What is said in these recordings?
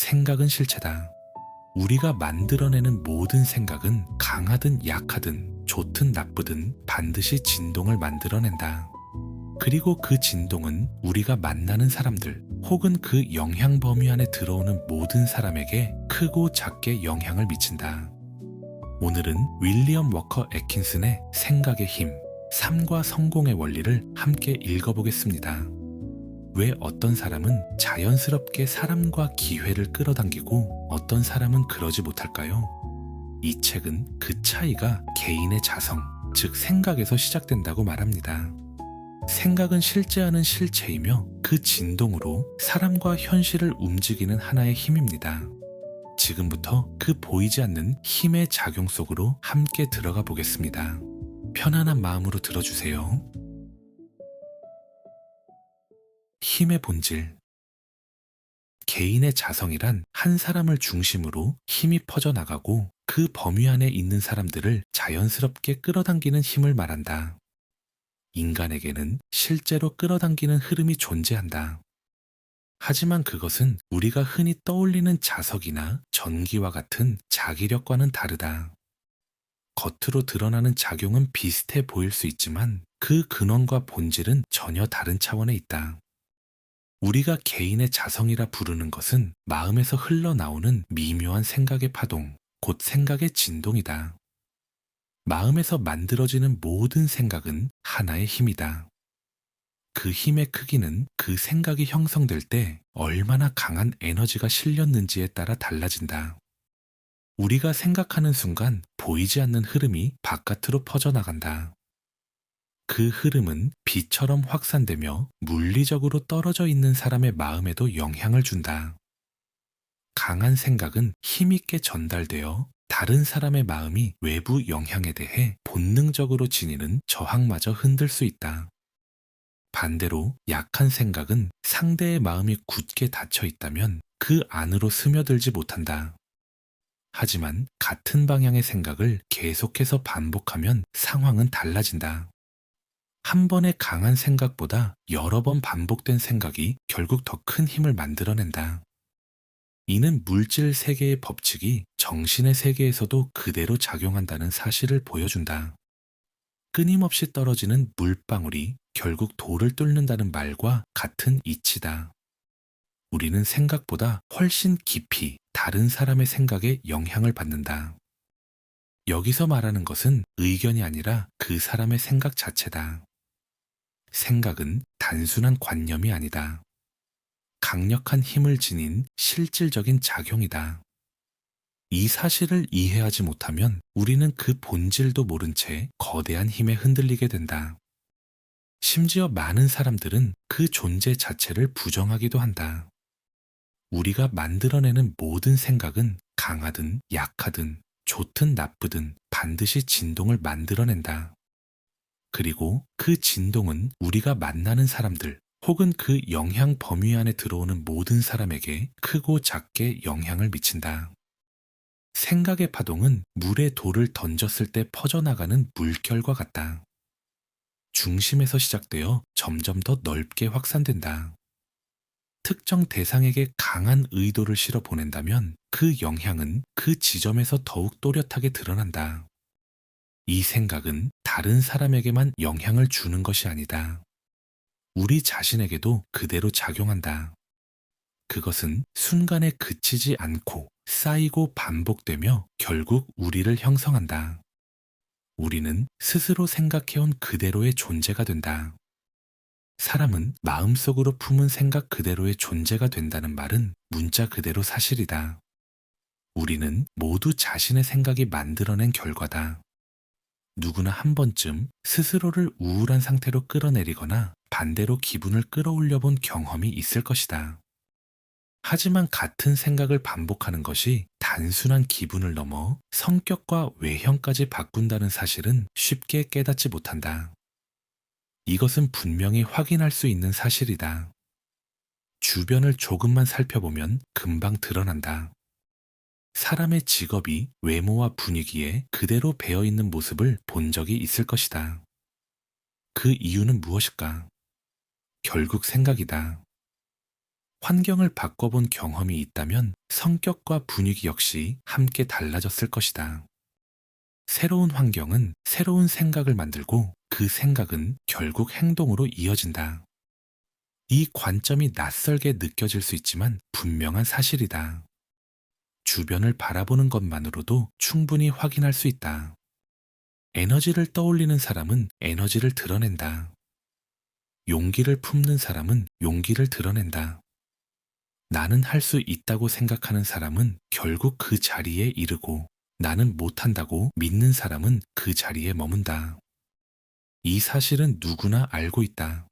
생각은 실체다. 우리가 만들어내는 모든 생각은 강하든 약하든 좋든 나쁘든 반드시 진동을 만들어낸다. 그리고 그 진동은 우리가 만나는 사람들 혹은 그 영향 범위 안에 들어오는 모든 사람에게 크고 작게 영향을 미친다. 오늘은 윌리엄 워커 애킨슨의 생각의 힘, 삶과 성공의 원리를 함께 읽어보겠습니다. 왜 어떤 사람은 자연스럽게 사람과 기회를 끌어당기고 어떤 사람은 그러지 못할까요? 이 책은 그 차이가 개인의 자성, 즉 생각에서 시작된다고 말합니다. 생각은 실제하는 실체이며 그 진동으로 사람과 현실을 움직이는 하나의 힘입니다. 지금부터 그 보이지 않는 힘의 작용 속으로 함께 들어가 보겠습니다. 편안한 마음으로 들어주세요. 힘의 본질. 개인의 자성이란 한 사람을 중심으로 힘이 퍼져나가고 그 범위 안에 있는 사람들을 자연스럽게 끌어당기는 힘을 말한다. 인간에게는 실제로 끌어당기는 흐름이 존재한다. 하지만 그것은 우리가 흔히 떠올리는 자석이나 전기와 같은 자기력과는 다르다. 겉으로 드러나는 작용은 비슷해 보일 수 있지만 그 근원과 본질은 전혀 다른 차원에 있다. 우리가 개인의 자성이라 부르는 것은 마음에서 흘러나오는 미묘한 생각의 파동, 곧 생각의 진동이다. 마음에서 만들어지는 모든 생각은 하나의 힘이다. 그 힘의 크기는 그 생각이 형성될 때 얼마나 강한 에너지가 실렸는지에 따라 달라진다. 우리가 생각하는 순간 보이지 않는 흐름이 바깥으로 퍼져나간다. 그 흐름은 비처럼 확산되며 물리적으로 떨어져 있는 사람의 마음에도 영향을 준다. 강한 생각은 힘있게 전달되어 다른 사람의 마음이 외부 영향에 대해 본능적으로 지니는 저항마저 흔들 수 있다. 반대로 약한 생각은 상대의 마음이 굳게 닫혀 있다면 그 안으로 스며들지 못한다. 하지만 같은 방향의 생각을 계속해서 반복하면 상황은 달라진다. 한 번의 강한 생각보다 여러 번 반복된 생각이 결국 더 큰 힘을 만들어낸다. 이는 물질 세계의 법칙이 정신의 세계에서도 그대로 작용한다는 사실을 보여준다. 끊임없이 떨어지는 물방울이 결국 돌을 뚫는다는 말과 같은 이치다. 우리는 생각보다 훨씬 깊이 다른 사람의 생각에 영향을 받는다. 여기서 말하는 것은 의견이 아니라 그 사람의 생각 자체다. 생각은 단순한 관념이 아니다. 강력한 힘을 지닌 실질적인 작용이다. 이 사실을 이해하지 못하면 우리는 그 본질도 모른 채 거대한 힘에 흔들리게 된다. 심지어 많은 사람들은 그 존재 자체를 부정하기도 한다. 우리가 만들어내는 모든 생각은 강하든 약하든 좋든 나쁘든 반드시 진동을 만들어낸다. 그리고 그 진동은 우리가 만나는 사람들 혹은 그 영향 범위 안에 들어오는 모든 사람에게 크고 작게 영향을 미친다. 생각의 파동은 물에 돌을 던졌을 때 퍼져나가는 물결과 같다. 중심에서 시작되어 점점 더 넓게 확산된다. 특정 대상에게 강한 의도를 실어 보낸다면 그 영향은 그 지점에서 더욱 또렷하게 드러난다. 이 생각은 다른 사람에게만 영향을 주는 것이 아니다. 우리 자신에게도 그대로 작용한다. 그것은 순간에 그치지 않고 쌓이고 반복되며 결국 우리를 형성한다. 우리는 스스로 생각해온 그대로의 존재가 된다. 사람은 마음속으로 품은 생각 그대로의 존재가 된다는 말은 문자 그대로 사실이다. 우리는 모두 자신의 생각이 만들어낸 결과다. 누구나 한 번쯤 스스로를 우울한 상태로 끌어내리거나 반대로 기분을 끌어올려 본 경험이 있을 것이다. 하지만 같은 생각을 반복하는 것이 단순한 기분을 넘어 성격과 외형까지 바꾼다는 사실은 쉽게 깨닫지 못한다. 이것은 분명히 확인할 수 있는 사실이다. 주변을 조금만 살펴보면 금방 드러난다. 사람의 직업이 외모와 분위기에 그대로 배어있는 모습을 본 적이 있을 것이다. 그 이유는 무엇일까? 결국 생각이다. 환경을 바꿔본 경험이 있다면 성격과 분위기 역시 함께 달라졌을 것이다. 새로운 환경은 새로운 생각을 만들고 그 생각은 결국 행동으로 이어진다. 이 관점이 낯설게 느껴질 수 있지만 분명한 사실이다. 주변을 바라보는 것만으로도 충분히 확인할 수 있다. 에너지를 떠올리는 사람은 에너지를 드러낸다. 용기를 품는 사람은 용기를 드러낸다. 나는 할 수 있다고 생각하는 사람은 결국 그 자리에 이르고 나는 못한다고 믿는 사람은 그 자리에 머문다. 이 사실은 누구나 알고 있다.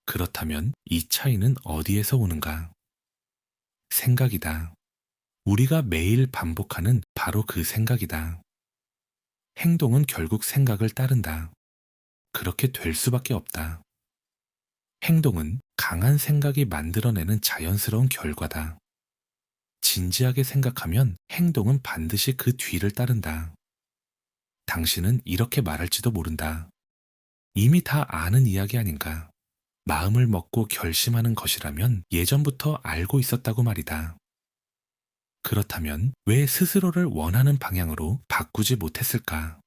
그렇다면 이 차이는 어디에서 오는가? 생각이다. 우리가 매일 반복하는 바로 그 생각이다. 행동은 결국 생각을 따른다. 그렇게 될 수밖에 없다. 행동은 강한 생각이 만들어내는 자연스러운 결과다. 진지하게 생각하면 행동은 반드시 그 뒤를 따른다. 당신은 이렇게 말할지도 모른다. 이미 다 아는 이야기 아닌가. 마음을 먹고 결심하는 것이라면 예전부터 알고 있었다고 말이다. 그렇다면 왜 스스로를 원하는 방향으로 바꾸지 못했을까?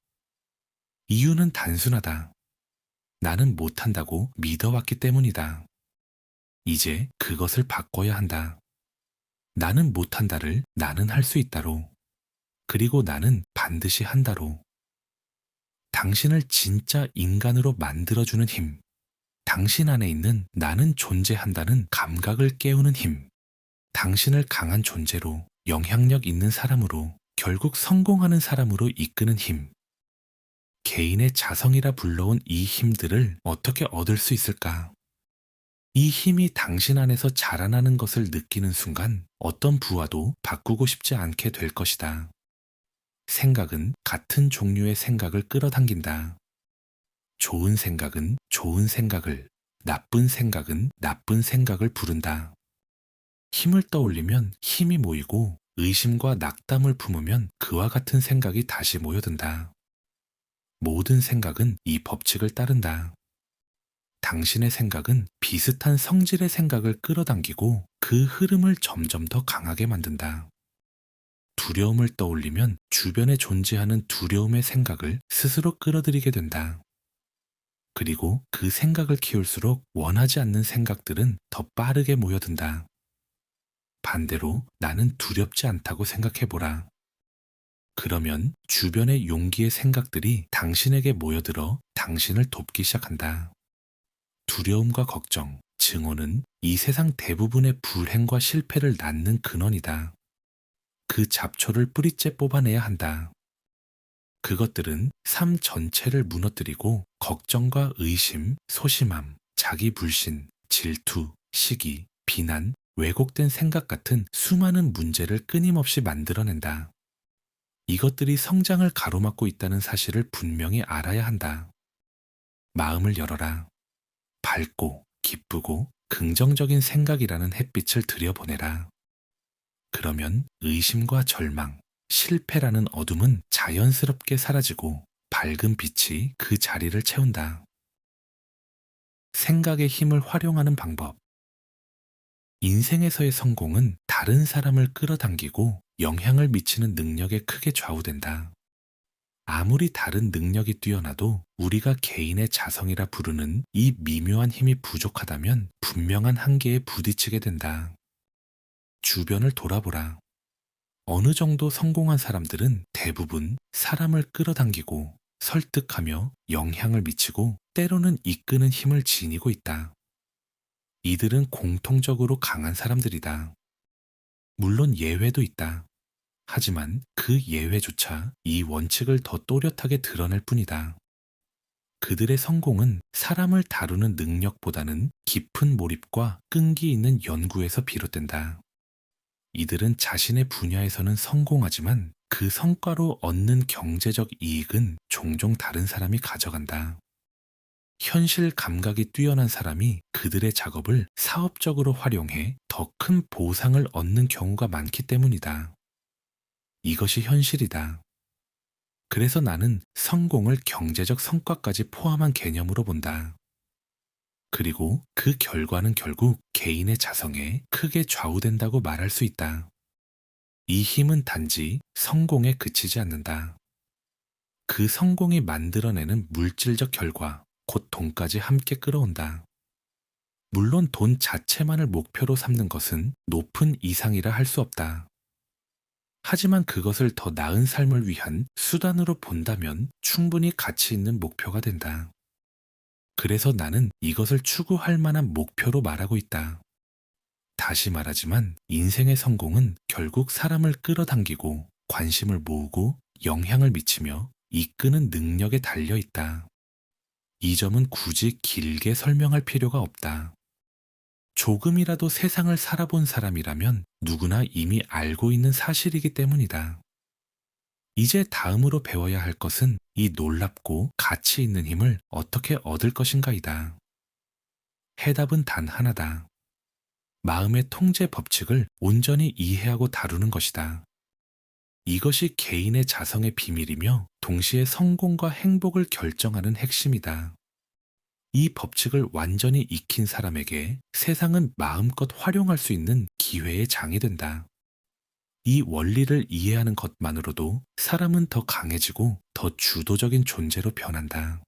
이유는 단순하다. 나는 못한다고 믿어왔기 때문이다. 이제 그것을 바꿔야 한다. 나는 못한다를 나는 할 수 있다로, 그리고 나는 반드시 한다로. 당신을 진짜 인간으로 만들어주는 힘, 당신 안에 있는 나는 존재한다는 감각을 깨우는 힘, 당신을 강한 존재로, 영향력 있는 사람으로, 결국 성공하는 사람으로 이끄는 힘. 개인의 자성이라 불러온 이 힘들을 어떻게 얻을 수 있을까? 이 힘이 당신 안에서 자라나는 것을 느끼는 순간 어떤 부하도 바꾸고 싶지 않게 될 것이다. 생각은 같은 종류의 생각을 끌어당긴다. 좋은 생각은 좋은 생각을, 나쁜 생각은 나쁜 생각을 부른다. 힘을 떠올리면 힘이 모이고 의심과 낙담을 품으면 그와 같은 생각이 다시 모여든다. 모든 생각은 이 법칙을 따른다. 당신의 생각은 비슷한 성질의 생각을 끌어당기고 그 흐름을 점점 더 강하게 만든다. 두려움을 떠올리면 주변에 존재하는 두려움의 생각을 스스로 끌어들이게 된다. 그리고 그 생각을 키울수록 원하지 않는 생각들은 더 빠르게 모여든다. 반대로 나는 두렵지 않다고 생각해보라. 그러면 주변의 용기의 생각들이 당신에게 모여들어 당신을 돕기 시작한다. 두려움과 걱정, 증오는 이 세상 대부분의 불행과 실패를 낳는 근원이다. 그 잡초를 뿌리째 뽑아내야 한다. 그것들은 삶 전체를 무너뜨리고 걱정과 의심, 소심함, 자기 불신, 질투, 시기, 비난, 왜곡된 생각 같은 수많은 문제를 끊임없이 만들어낸다. 이것들이 성장을 가로막고 있다는 사실을 분명히 알아야 한다. 마음을 열어라. 밝고 기쁘고 긍정적인 생각이라는 햇빛을 들여보내라. 그러면 의심과 절망, 실패라는 어둠은 자연스럽게 사라지고 밝은 빛이 그 자리를 채운다. 생각의 힘을 활용하는 방법. 인생에서의 성공은 다른 사람을 끌어당기고 영향을 미치는 능력에 크게 좌우된다. 아무리 다른 능력이 뛰어나도 우리가 개인의 자성이라 부르는 이 미묘한 힘이 부족하다면 분명한 한계에 부딪히게 된다. 주변을 돌아보라. 어느 정도 성공한 사람들은 대부분 사람을 끌어당기고 설득하며 영향을 미치고 때로는 이끄는 힘을 지니고 있다. 이들은 공통적으로 강한 사람들이다. 물론 예외도 있다. 하지만 그 예외조차 이 원칙을 더 또렷하게 드러낼 뿐이다. 그들의 성공은 사람을 다루는 능력보다는 깊은 몰입과 끈기 있는 연구에서 비롯된다. 이들은 자신의 분야에서는 성공하지만 그 성과로 얻는 경제적 이익은 종종 다른 사람이 가져간다. 현실 감각이 뛰어난 사람이 그들의 작업을 사업적으로 활용해 더 큰 보상을 얻는 경우가 많기 때문이다. 이것이 현실이다. 그래서 나는 성공을 경제적 성과까지 포함한 개념으로 본다. 그리고 그 결과는 결국 개인의 자성에 크게 좌우된다고 말할 수 있다. 이 힘은 단지 성공에 그치지 않는다. 그 성공이 만들어내는 물질적 결과, 곧 돈까지 함께 끌어온다. 물론 돈 자체만을 목표로 삼는 것은 높은 이상이라 할 수 없다. 하지만 그것을 더 나은 삶을 위한 수단으로 본다면 충분히 가치 있는 목표가 된다. 그래서 나는 이것을 추구할 만한 목표로 말하고 있다. 다시 말하지만 인생의 성공은 결국 사람을 끌어당기고 관심을 모으고 영향을 미치며 이끄는 능력에 달려 있다. 이 점은 굳이 길게 설명할 필요가 없다. 조금이라도 세상을 살아본 사람이라면 누구나 이미 알고 있는 사실이기 때문이다. 이제 다음으로 배워야 할 것은 이 놀랍고 가치 있는 힘을 어떻게 얻을 것인가이다. 해답은 단 하나다. 마음의 통제 법칙을 온전히 이해하고 다루는 것이다. 이것이 개인의 자성의 비밀이며 동시에 성공과 행복을 결정하는 핵심이다. 이 법칙을 완전히 익힌 사람에게 세상은 마음껏 활용할 수 있는 기회의 장이 된다. 이 원리를 이해하는 것만으로도 사람은 더 강해지고 더 주도적인 존재로 변한다.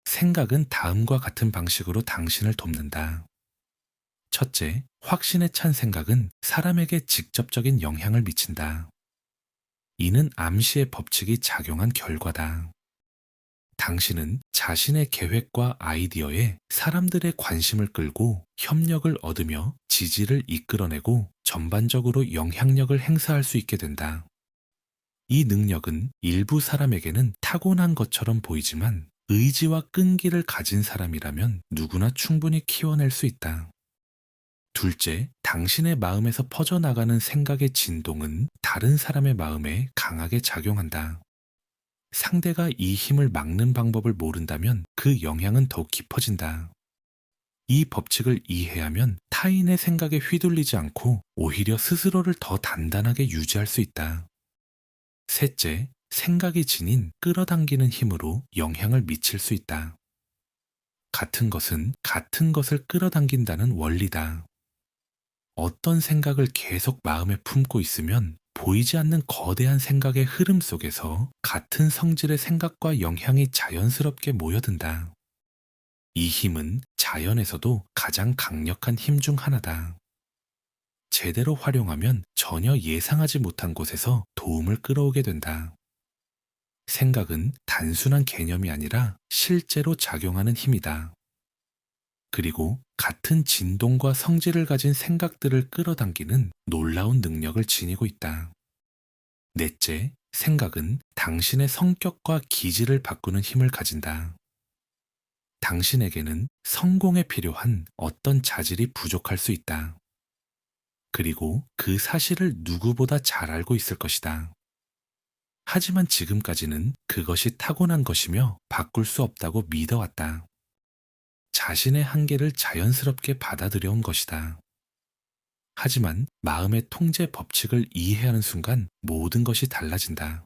생각은 다음과 같은 방식으로 당신을 돕는다. 첫째, 확신에 찬 생각은 사람에게 직접적인 영향을 미친다. 이는 암시의 법칙이 작용한 결과다. 당신은 자신의 계획과 아이디어에 사람들의 관심을 끌고 협력을 얻으며 지지를 이끌어내고 전반적으로 영향력을 행사할 수 있게 된다. 이 능력은 일부 사람에게는 타고난 것처럼 보이지만 의지와 끈기를 가진 사람이라면 누구나 충분히 키워낼 수 있다. 둘째, 당신의 마음에서 퍼져나가는 생각의 진동은 다른 사람의 마음에 강하게 작용한다. 상대가 이 힘을 막는 방법을 모른다면 그 영향은 더욱 깊어진다. 이 법칙을 이해하면 타인의 생각에 휘둘리지 않고 오히려 스스로를 더 단단하게 유지할 수 있다. 셋째, 생각이 지닌 끌어당기는 힘으로 영향을 미칠 수 있다. 같은 것은 같은 것을 끌어당긴다는 원리다. 어떤 생각을 계속 마음에 품고 있으면 보이지 않는 거대한 생각의 흐름 속에서 같은 성질의 생각과 영향이 자연스럽게 모여든다. 이 힘은 자연에서도 가장 강력한 힘 중 하나다. 제대로 활용하면 전혀 예상하지 못한 곳에서 도움을 끌어오게 된다. 생각은 단순한 개념이 아니라 실제로 작용하는 힘이다. 그리고 같은 진동과 성질을 가진 생각들을 끌어당기는 놀라운 능력을 지니고 있다. 넷째, 생각은 당신의 성격과 기질을 바꾸는 힘을 가진다. 당신에게는 성공에 필요한 어떤 자질이 부족할 수 있다. 그리고 그 사실을 누구보다 잘 알고 있을 것이다. 하지만 지금까지는 그것이 타고난 것이며 바꿀 수 없다고 믿어왔다. 자신의 한계를 자연스럽게 받아들여온 것이다. 하지만 마음의 통제 법칙을 이해하는 순간 모든 것이 달라진다.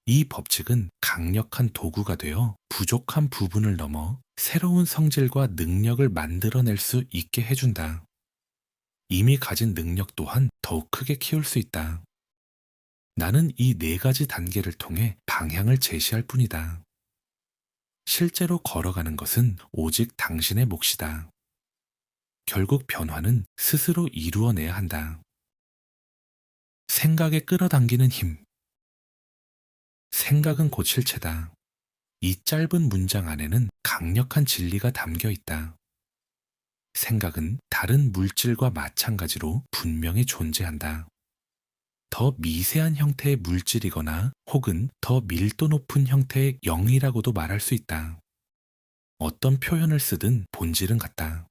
이 법칙은 강력한 도구가 되어 부족한 부분을 넘어 새로운 성질과 능력을 만들어낼 수 있게 해준다. 이미 가진 능력 또한 더욱 크게 키울 수 있다. 나는 이 네 가지 단계를 통해 방향을 제시할 뿐이다. 실제로 걸어가는 것은 오직 당신의 몫이다. 결국 변화는 스스로 이루어내야 한다. 생각에 끌어당기는 힘. 생각은 곧 실체다. 이 짧은 문장 안에는 강력한 진리가 담겨 있다. 생각은 다른 물질과 마찬가지로 분명히 존재한다. 더 미세한 형태의 물질이거나 혹은 더 밀도 높은 형태의 영이라고도 말할 수 있다. 어떤 표현을 쓰든 본질은 같다.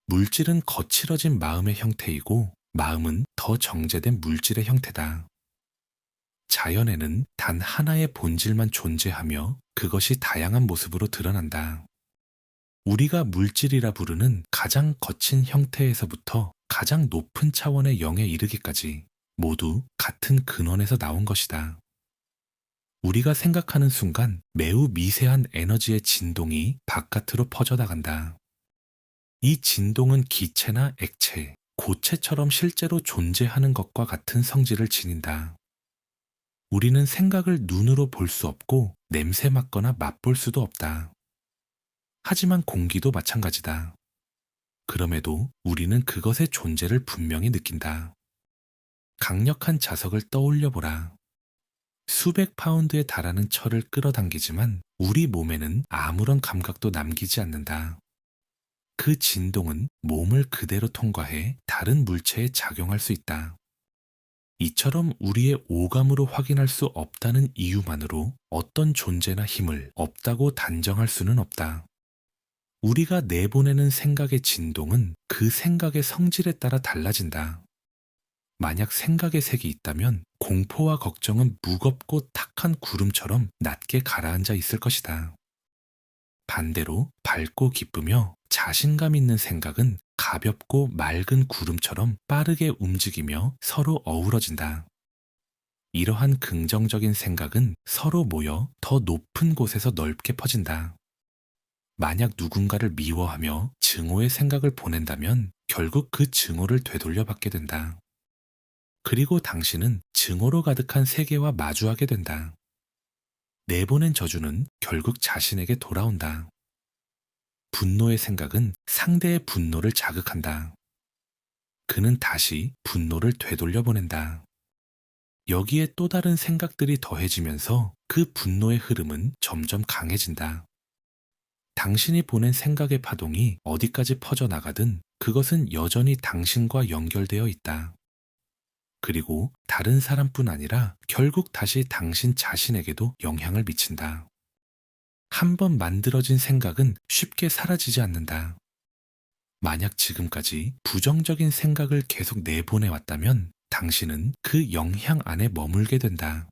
물질은 거칠어진 마음의 형태이고 마음은 더 정제된 물질의 형태다. 자연에는 단 하나의 본질만 존재하며 그것이 다양한 모습으로 드러난다. 우리가 물질이라 부르는 가장 거친 형태에서부터 가장 높은 차원의 영에 이르기까지 모두 같은 근원에서 나온 것이다. 우리가 생각하는 순간 매우 미세한 에너지의 진동이 바깥으로 퍼져나간다. 이 진동은 기체나 액체, 고체처럼 실제로 존재하는 것과 같은 성질을 지닌다. 우리는 생각을 눈으로 볼 수 없고 냄새 맡거나 맛볼 수도 없다. 하지만 공기도 마찬가지다. 그럼에도 우리는 그것의 존재를 분명히 느낀다. 강력한 자석을 떠올려 보라. 수백 파운드에 달하는 철을 끌어당기지만 우리 몸에는 아무런 감각도 남기지 않는다. 그 진동은 몸을 그대로 통과해 다른 물체에 작용할 수 있다. 이처럼 우리의 오감으로 확인할 수 없다는 이유만으로 어떤 존재나 힘을 없다고 단정할 수는 없다. 우리가 내보내는 생각의 진동은 그 생각의 성질에 따라 달라진다. 만약 생각의 색이 있다면 공포와 걱정은 무겁고 탁한 구름처럼 낮게 가라앉아 있을 것이다. 반대로 밝고 기쁘며 자신감 있는 생각은 가볍고 맑은 구름처럼 빠르게 움직이며 서로 어우러진다. 이러한 긍정적인 생각은 서로 모여 더 높은 곳에서 넓게 퍼진다. 만약 누군가를 미워하며 증오의 생각을 보낸다면 결국 그 증오를 되돌려 받게 된다. 그리고 당신은 증오로 가득한 세계와 마주하게 된다. 내보낸 저주는 결국 자신에게 돌아온다. 분노의 생각은 상대의 분노를 자극한다. 그는 다시 분노를 되돌려 보낸다. 여기에 또 다른 생각들이 더해지면서 그 분노의 흐름은 점점 강해진다. 당신이 보낸 생각의 파동이 어디까지 퍼져나가든 그것은 여전히 당신과 연결되어 있다. 그리고 다른 사람뿐 아니라 결국 다시 당신 자신에게도 영향을 미친다. 한 번 만들어진 생각은 쉽게 사라지지 않는다. 만약 지금까지 부정적인 생각을 계속 내보내왔다면 당신은 그 영향 안에 머물게 된다.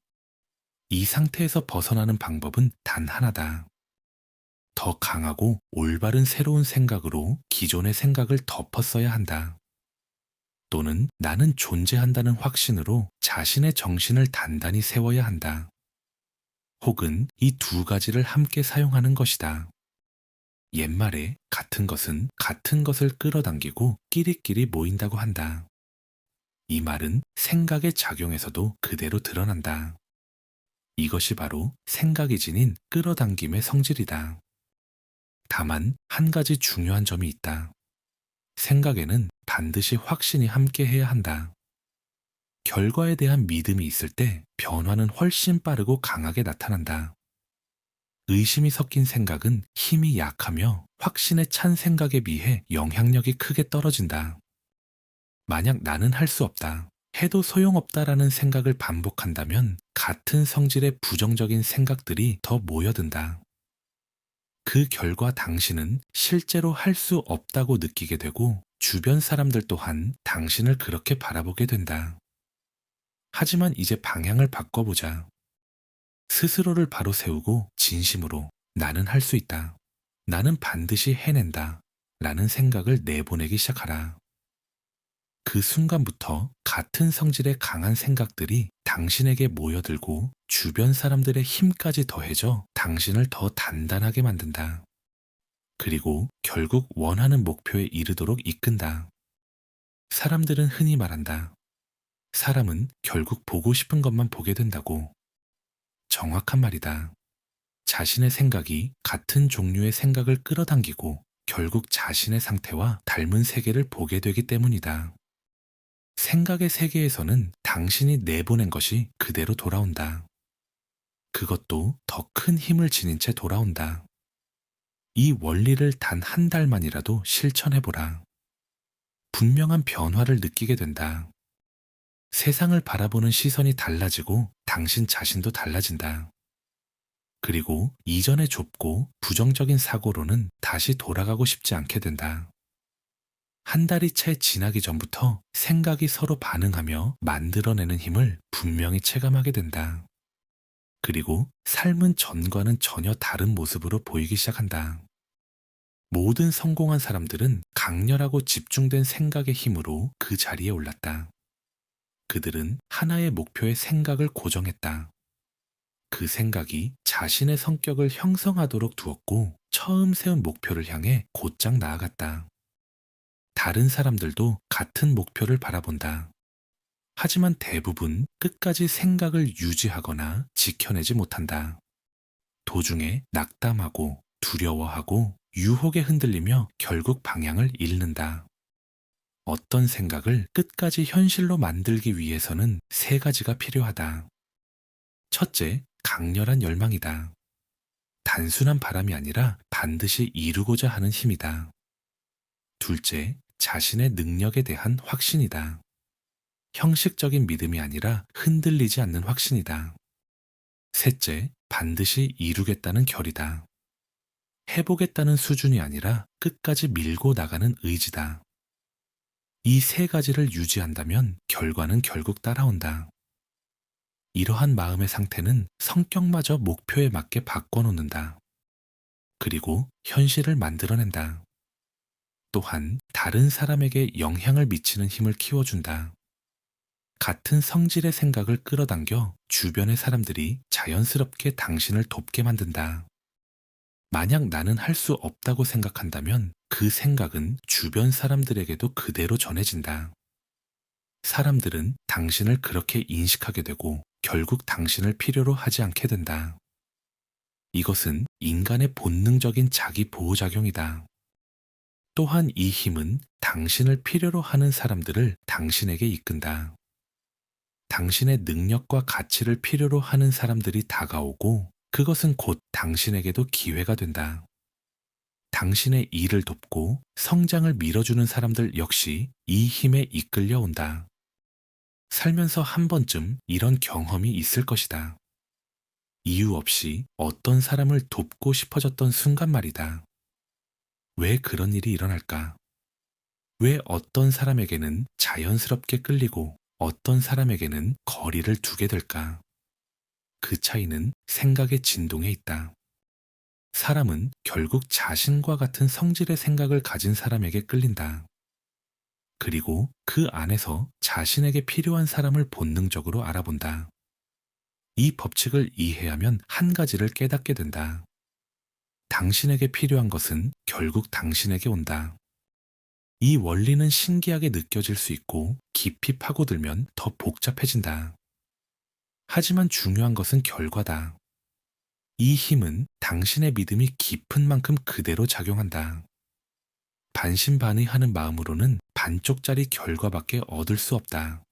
이 상태에서 벗어나는 방법은 단 하나다. 더 강하고 올바른 새로운 생각으로 기존의 생각을 덮었어야 한다. 또는 나는 존재한다는 확신으로 자신의 정신을 단단히 세워야 한다. 혹은 이 두 가지를 함께 사용하는 것이다. 옛말에 같은 것은 같은 것을 끌어당기고 끼리끼리 모인다고 한다. 이 말은 생각의 작용에서도 그대로 드러난다. 이것이 바로 생각이 지닌 끌어당김의 성질이다. 다만 한 가지 중요한 점이 있다. 생각에는 반드시 확신이 함께 해야 한다. 결과에 대한 믿음이 있을 때 변화는 훨씬 빠르고 강하게 나타난다. 의심이 섞인 생각은 힘이 약하며 확신에 찬 생각에 비해 영향력이 크게 떨어진다. 만약 나는 할 수 없다, 해도 소용없다라는 생각을 반복한다면 같은 성질의 부정적인 생각들이 더 모여든다. 그 결과 당신은 실제로 할 수 없다고 느끼게 되고 주변 사람들 또한 당신을 그렇게 바라보게 된다. 하지만 이제 방향을 바꿔보자. 스스로를 바로 세우고 진심으로 나는 할 수 있다. 나는 반드시 해낸다. 라는 생각을 내보내기 시작하라. 그 순간부터 같은 성질의 강한 생각들이 당신에게 모여들고 주변 사람들의 힘까지 더해져 당신을 더 단단하게 만든다. 그리고 결국 원하는 목표에 이르도록 이끈다. 사람들은 흔히 말한다. 사람은 결국 보고 싶은 것만 보게 된다고. 정확한 말이다. 자신의 생각이 같은 종류의 생각을 끌어당기고 결국 자신의 상태와 닮은 세계를 보게 되기 때문이다. 생각의 세계에서는 당신이 내보낸 것이 그대로 돌아온다. 그것도 더 큰 힘을 지닌 채 돌아온다. 이 원리를 단 한 달만이라도 실천해보라. 분명한 변화를 느끼게 된다. 세상을 바라보는 시선이 달라지고 당신 자신도 달라진다. 그리고 이전의 좁고 부정적인 사고로는 다시 돌아가고 싶지 않게 된다. 한 달이 채 지나기 전부터 생각이 서로 반응하며 만들어내는 힘을 분명히 체감하게 된다. 그리고 삶은 전과는 전혀 다른 모습으로 보이기 시작한다. 모든 성공한 사람들은 강렬하고 집중된 생각의 힘으로 그 자리에 올랐다. 그들은 하나의 목표의 생각을 고정했다. 그 생각이 자신의 성격을 형성하도록 두었고 처음 세운 목표를 향해 곧장 나아갔다. 다른 사람들도 같은 목표를 바라본다. 하지만 대부분 끝까지 생각을 유지하거나 지켜내지 못한다. 도중에 낙담하고 두려워하고 유혹에 흔들리며 결국 방향을 잃는다. 어떤 생각을 끝까지 현실로 만들기 위해서는 세 가지가 필요하다. 첫째, 강렬한 열망이다. 단순한 바람이 아니라 반드시 이루고자 하는 힘이다. 둘째, 자신의 능력에 대한 확신이다. 형식적인 믿음이 아니라 흔들리지 않는 확신이다. 셋째, 반드시 이루겠다는 결의다. 해보겠다는 수준이 아니라 끝까지 밀고 나가는 의지다. 이 세 가지를 유지한다면 결과는 결국 따라온다. 이러한 마음의 상태는 성격마저 목표에 맞게 바꿔놓는다. 그리고 현실을 만들어낸다. 또한 다른 사람에게 영향을 미치는 힘을 키워준다. 같은 성질의 생각을 끌어당겨 주변의 사람들이 자연스럽게 당신을 돕게 만든다. 만약 나는 할 수 없다고 생각한다면 그 생각은 주변 사람들에게도 그대로 전해진다. 사람들은 당신을 그렇게 인식하게 되고 결국 당신을 필요로 하지 않게 된다. 이것은 인간의 본능적인 자기 보호작용이다. 또한 이 힘은 당신을 필요로 하는 사람들을 당신에게 이끈다. 당신의 능력과 가치를 필요로 하는 사람들이 다가오고 그것은 곧 당신에게도 기회가 된다. 당신의 일을 돕고 성장을 밀어주는 사람들 역시 이 힘에 이끌려 온다. 살면서 한 번쯤 이런 경험이 있을 것이다. 이유 없이 어떤 사람을 돕고 싶어졌던 순간 말이다. 왜 그런 일이 일어날까? 왜 어떤 사람에게는 자연스럽게 끌리고 어떤 사람에게는 거리를 두게 될까? 그 차이는 생각의 진동에 있다. 사람은 결국 자신과 같은 성질의 생각을 가진 사람에게 끌린다. 그리고 그 안에서 자신에게 필요한 사람을 본능적으로 알아본다. 이 법칙을 이해하면 한 가지를 깨닫게 된다. 당신에게 필요한 것은 결국 당신에게 온다. 이 원리는 신기하게 느껴질 수 있고 깊이 파고들면 더 복잡해진다. 하지만 중요한 것은 결과다. 이 힘은 당신의 믿음이 깊은 만큼 그대로 작용한다. 반신반의하는 마음으로는 반쪽짜리 결과밖에 얻을 수 없다.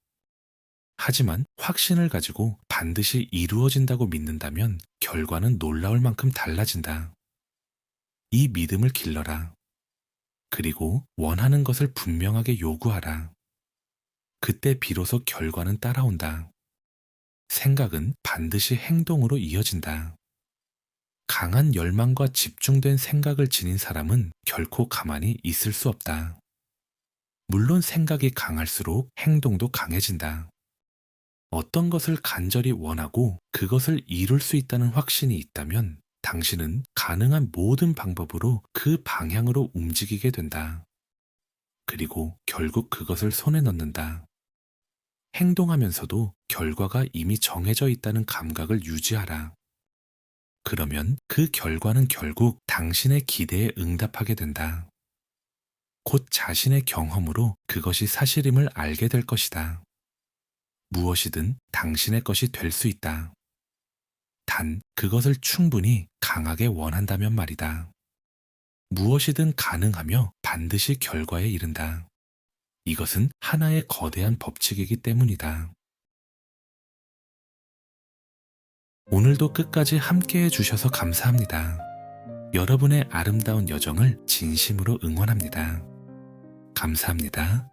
하지만 확신을 가지고 반드시 이루어진다고 믿는다면 결과는 놀라울 만큼 달라진다. 이 믿음을 길러라. 그리고 원하는 것을 분명하게 요구하라. 그때 비로소 결과는 따라온다. 생각은 반드시 행동으로 이어진다. 강한 열망과 집중된 생각을 지닌 사람은 결코 가만히 있을 수 없다. 물론 생각이 강할수록 행동도 강해진다. 어떤 것을 간절히 원하고 그것을 이룰 수 있다는 확신이 있다면 당신은 가능한 모든 방법으로 그 방향으로 움직이게 된다. 그리고 결국 그것을 손에 넣는다. 행동하면서도 결과가 이미 정해져 있다는 감각을 유지하라. 그러면 그 결과는 결국 당신의 기대에 응답하게 된다. 곧 자신의 경험으로 그것이 사실임을 알게 될 것이다. 무엇이든 당신의 것이 될 수 있다. 단 그것을 충분히 강하게 원한다면 말이다. 무엇이든 가능하며 반드시 결과에 이른다. 이것은 하나의 거대한 법칙이기 때문이다. 오늘도 끝까지 함께해 주셔서 감사합니다. 여러분의 아름다운 여정을 진심으로 응원합니다. 감사합니다.